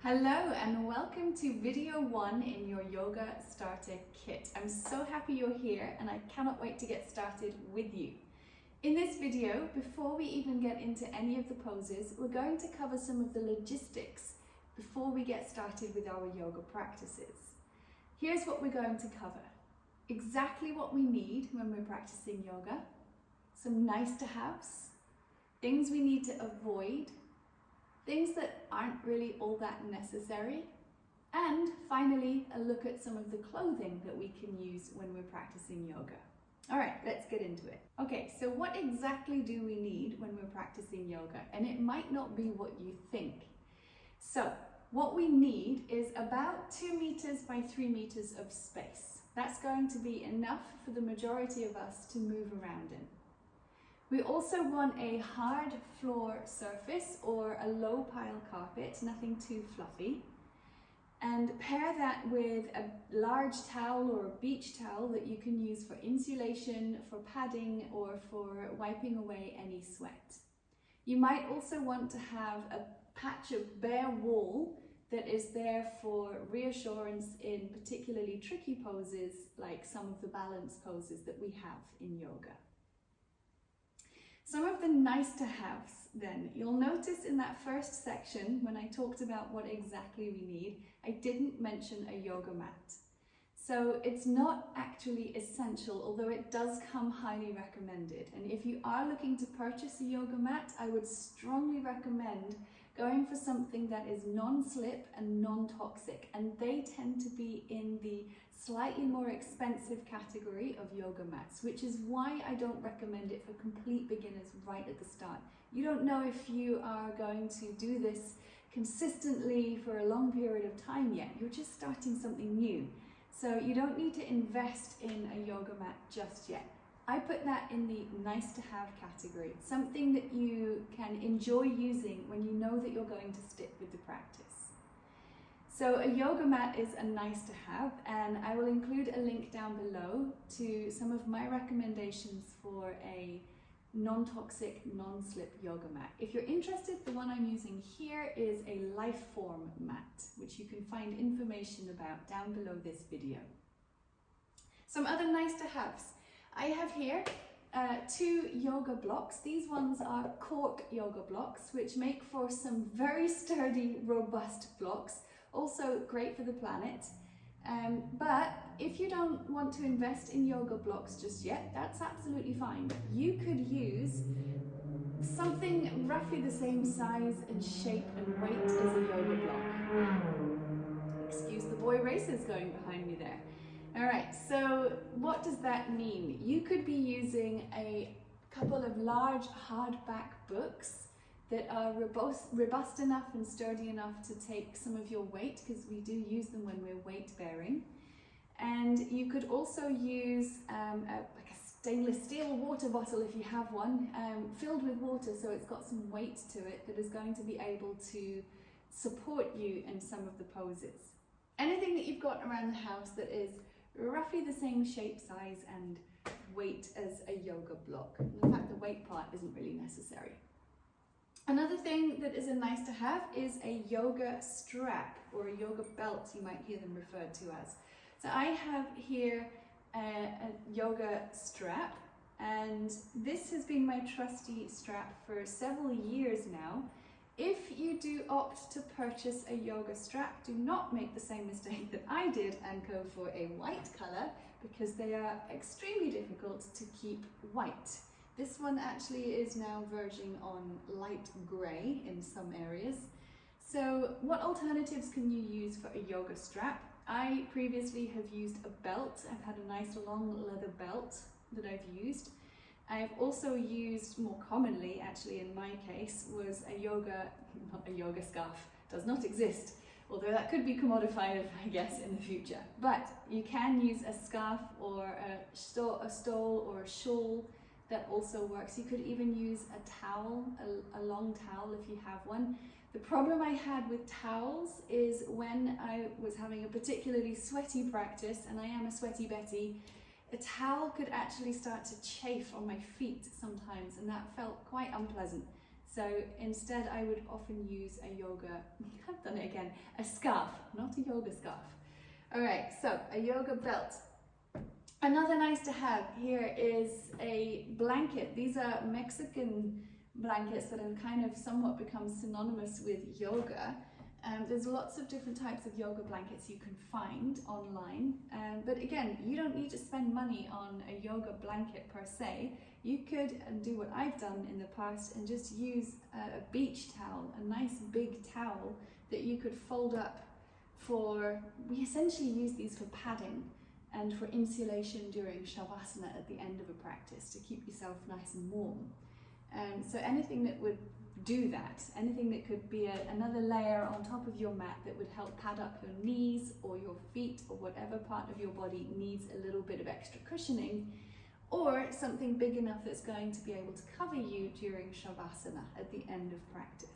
Hello and welcome to video 1 in your yoga starter kit. I'm so happy you're here and I cannot wait to get started with you. In this video, before we even get into any of the poses, we're going to cover some of the logistics before we get started with our yoga practices. Here's what we're going to cover. Exactly what we need when we're practicing yoga, some nice to haves, things we need to avoid, things that aren't really all that necessary, and finally a look at some of the clothing that we can use when we're practicing yoga. All right, let's get into it. Okay, so what exactly do we need when we're practicing yoga? And it might not be what you think. So what we need is about 2 meters by 3 meters of space. That's going to be enough for the majority of us to move around in. We also want a hard floor surface or a low pile carpet, nothing too fluffy. And pair that with a large towel or a beach towel that you can use for insulation, for padding, or for wiping away any sweat. You might also want to have a patch of bare wall that is there for reassurance in particularly tricky poses like some of the balance poses that we have in yoga. Some of the nice to haves then, you'll notice in that first section when I talked about what exactly we need, I didn't mention a yoga mat. So it's not actually essential, although it does come highly recommended. And if you are looking to purchase a yoga mat, I would strongly recommend going for something that is non-slip and non-toxic, and they tend to be in the slightly more expensive category of yoga mats, which is why I don't recommend it for complete beginners right at the start. You don't know if you are going to do this consistently for a long period of time yet. You're just starting something new. So you don't need to invest in a yoga mat just yet. I put that in the nice to have category, something that you can enjoy using when you know that you're going to stick with the practice. So a yoga mat is a nice to have, and I will include a link down below to some of my recommendations for a non-toxic, non-slip yoga mat. If you're interested, the one I'm using here is a Lifeform mat, which you can find information about down below this video. Some other nice to haves. I have here 2 yoga blocks. These ones are cork yoga blocks, which make for some very sturdy, robust blocks. Also great for the planet. But if you don't want to invest in yoga blocks just yet, that's absolutely fine. You could use something roughly the same size and shape and weight as a yoga block. Excuse the boy racers going behind me there. All right, so what does that mean? You could be using a couple of large hardback books that are robust enough and sturdy enough to take some of your weight, because we do use them when we're weight bearing. And you could also use like a stainless steel water bottle if you have one, filled with water, so it's got some weight to it that is going to be able to support you in some of the poses. Anything that you've got around the house that is roughly the same shape, size and weight as a yoga block. In fact, the weight part isn't really necessary. Another thing that is a nice to have is a yoga strap or a yoga belt, you might hear them referred to as. So I have here a yoga strap, and this has been my trusty strap for several years now. If you do opt to purchase a yoga strap, do not make the same mistake that I did and go for a white color, because they are extremely difficult to keep white. This one actually is now verging on light gray in some areas. So what alternatives can you use for a yoga strap? I previously have used a belt. I've had a nice long leather belt that I've used. I've also used, more commonly actually in my case, was not a yoga scarf. Does not exist, although that could be commodified, I guess, in the future. But you can use a scarf or a stole or a shawl. That also works. You could even use a towel, a long towel if you have one. The problem I had with towels is when I was having a particularly sweaty practice, and I am a sweaty Betty, a towel could actually start to chafe on my feet sometimes, and that felt quite unpleasant. So instead I would often use a yoga, I've done it again, a scarf, not a yoga scarf. All right, so a yoga belt. Another nice to have here is a blanket. These are Mexican blankets that have kind of somewhat become synonymous with yoga. There's lots of different types of yoga blankets you can find online, but again, you don't need to spend money on a yoga blanket per se. You could do what I've done in the past and just use a beach towel, a nice big towel that you could fold up for, we essentially use these for padding and for insulation during Shavasana at the end of a practice to keep yourself nice and warm. So anything that would do that, anything that could be another layer on top of your mat that would help pad up your knees or your feet or whatever part of your body needs a little bit of extra cushioning, or something big enough that's going to be able to cover you during Shavasana at the end of practice.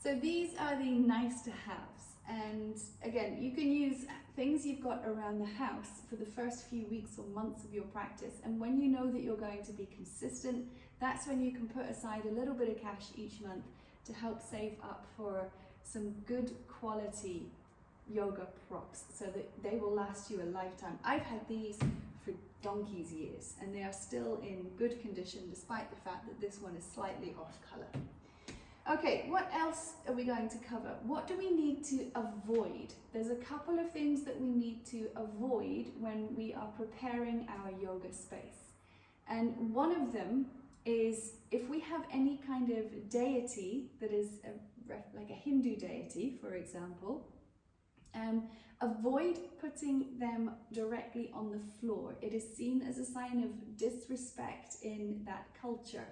So these are the nice to haves, and again, you can use things you've got around the house for the first few weeks or months of your practice, and when you know that you're going to be consistent, that's when you can put aside a little bit of cash each month to help save up for some good quality yoga props so that they will last you a lifetime. I've had these for donkey's years and they are still in good condition despite the fact that this one is slightly off color. Okay, what else are we going to cover? What do we need to avoid? There's a couple of things that we need to avoid when we are preparing our yoga space. And one of them is if we have any kind of deity that is like a Hindu deity, for example, avoid putting them directly on the floor. It is seen as a sign of disrespect in that culture.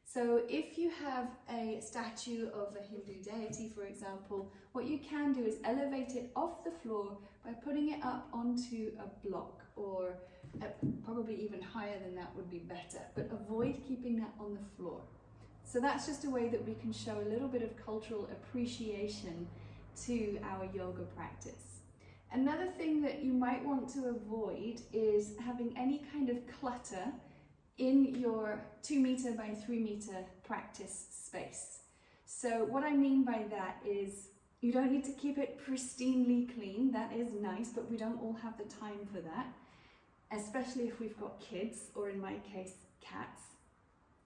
So if you have a statue of a Hindu deity, for example, what you can do is elevate it off the floor by putting it up onto a block, or probably even higher than that would be better, but avoid keeping that on the floor. So that's just a way that we can show a little bit of cultural appreciation to our yoga practice. Another thing that you might want to avoid is having any kind of clutter in your 2 meter by 3 meter practice space. So what I mean by that is you don't need to keep it pristinely clean. That is nice, but we don't all have the time for that, especially if we've got kids, or in my case, cats.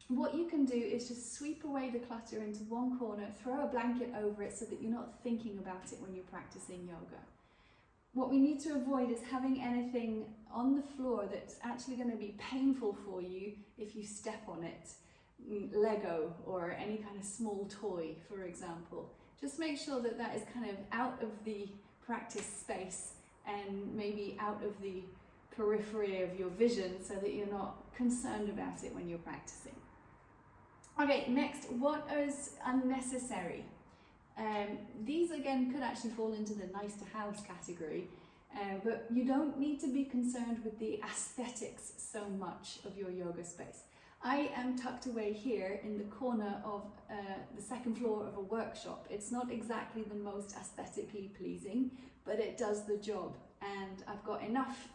What you can do is just sweep away the clutter into one corner, throw a blanket over it so that you're not thinking about it when you're practicing yoga. What we need to avoid is having anything on the floor that's actually going to be painful for you if you step on it. Lego or any kind of small toy, for example. Just make sure that that is kind of out of the practice space and maybe out of the periphery of your vision so that you're not concerned about it when you're practicing. Okay, next, what is unnecessary? These again could actually fall into the nice to have category, but you don't need to be concerned with the aesthetics so much of your yoga space. I am tucked away here in the corner of the second floor of a workshop. It's not exactly the most aesthetically pleasing, but it does the job, and I've got enough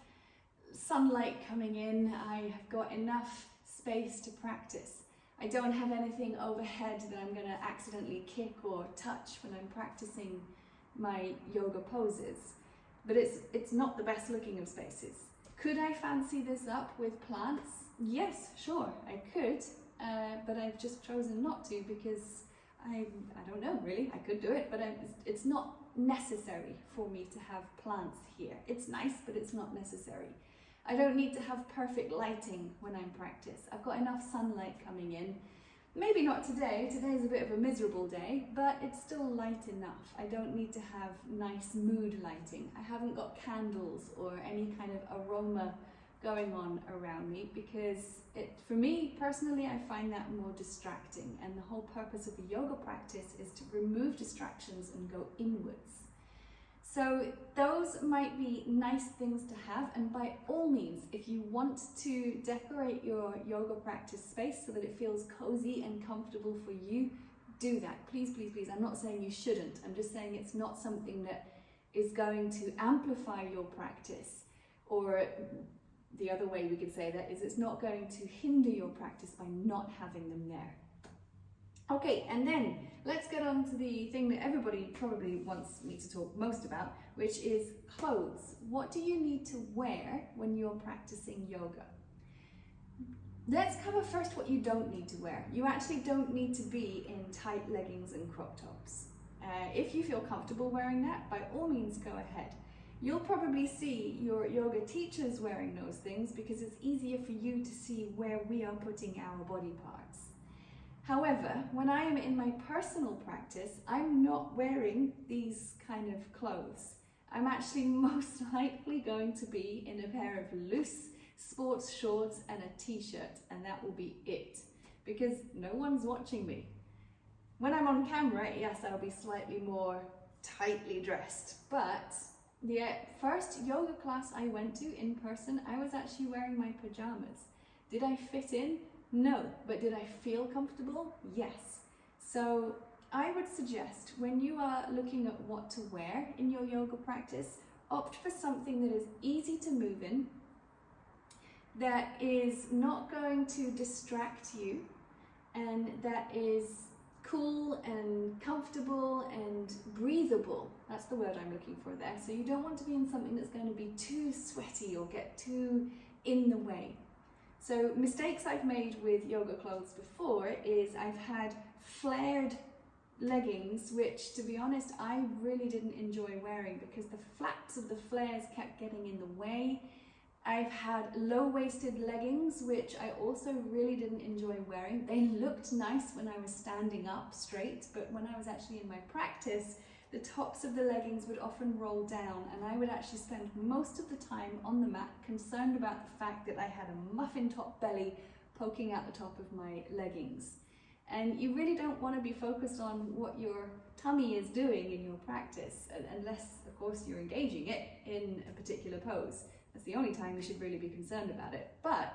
sunlight coming in, I have got enough space to practice. I don't have anything overhead that I'm going to accidentally kick or touch when I'm practicing my yoga poses, but it's not the best looking of spaces. Could I fancy this up with plants? Yes, sure, I could, but I've just chosen not to because I don't know really, I could do it, but it's not necessary for me to have plants here. It's nice, but it's not necessary. I don't need to have perfect lighting when I'm practice. I've got enough sunlight coming in. Maybe not today. Today's a bit of a miserable day, but it's still light enough. I don't need to have nice mood lighting. I haven't got candles or any kind of aroma going on around me because for me personally, I find that more distracting, and the whole purpose of a yoga practice is to remove distractions and go inwards. So those might be nice things to have, and by all means, if you want to decorate your yoga practice space so that it feels cozy and comfortable for you, do that. Please, please, please. I'm not saying you shouldn't. I'm just saying it's not something that is going to amplify your practice, or the other way we could say that is it's not going to hinder your practice by not having them there. Okay, and then let's get on to the thing that everybody probably wants me to talk most about, which is clothes. What do you need to wear when you're practicing yoga? Let's cover first what you don't need to wear. You actually don't need to be in tight leggings and crop tops. If you feel comfortable wearing that, by all means go ahead. You'll probably see your yoga teachers wearing those things because it's easier for you to see where we are putting our body parts. However, when I am in my personal practice, I'm not wearing these kind of clothes. I'm actually most likely going to be in a pair of loose sports shorts and a t-shirt, and that will be it, because no one's watching me. When I'm on camera, yes, I'll be slightly more tightly dressed, but the first yoga class I went to in person, I was actually wearing my pajamas. Did I fit in? No, but did I feel comfortable? Yes. So I would suggest when you are looking at what to wear in your yoga practice, opt for something that is easy to move in, that is not going to distract you, and that is cool and comfortable and breathable. That's the word I'm looking for there. So you don't want to be in something that's going to be too sweaty or get too in the way. So mistakes I've made with yoga clothes before is I've had flared leggings, which to be honest, I really didn't enjoy wearing because the flaps of the flares kept getting in the way. I've had low-waisted leggings, which I also really didn't enjoy wearing. They looked nice when I was standing up straight, but when I was actually in my practice, the tops of the leggings would often roll down, and I would actually spend most of the time on the mat concerned about the fact that I had a muffin top belly poking out the top of my leggings. And you really don't want to be focused on what your tummy is doing in your practice, unless, of course, you're engaging it in a particular pose. That's the only time you should really be concerned about it. But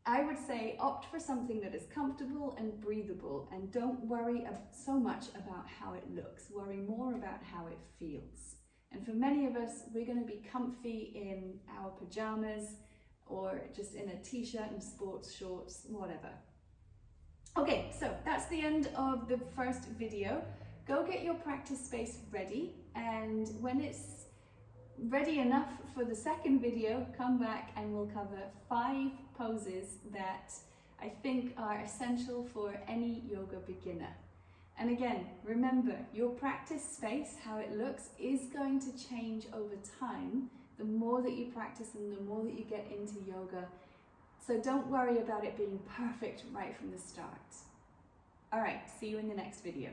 I would say opt for something that is comfortable and breathable, and don't worry so much about how it looks. Worry more about how it feels. And for many of us, we're going to be comfy in our pajamas or just in a t-shirt and sports shorts, whatever. Okay, so that's the end of the first video. Go get your practice space ready, and when it's ready enough for the second video, come back and we'll cover 5 poses that I think are essential for any yoga beginner. And again, remember, your practice space, how it looks, is going to change over time the more that you practice and the more that you get into yoga. So don't worry about it being perfect right from the start. All right, see you in the next video.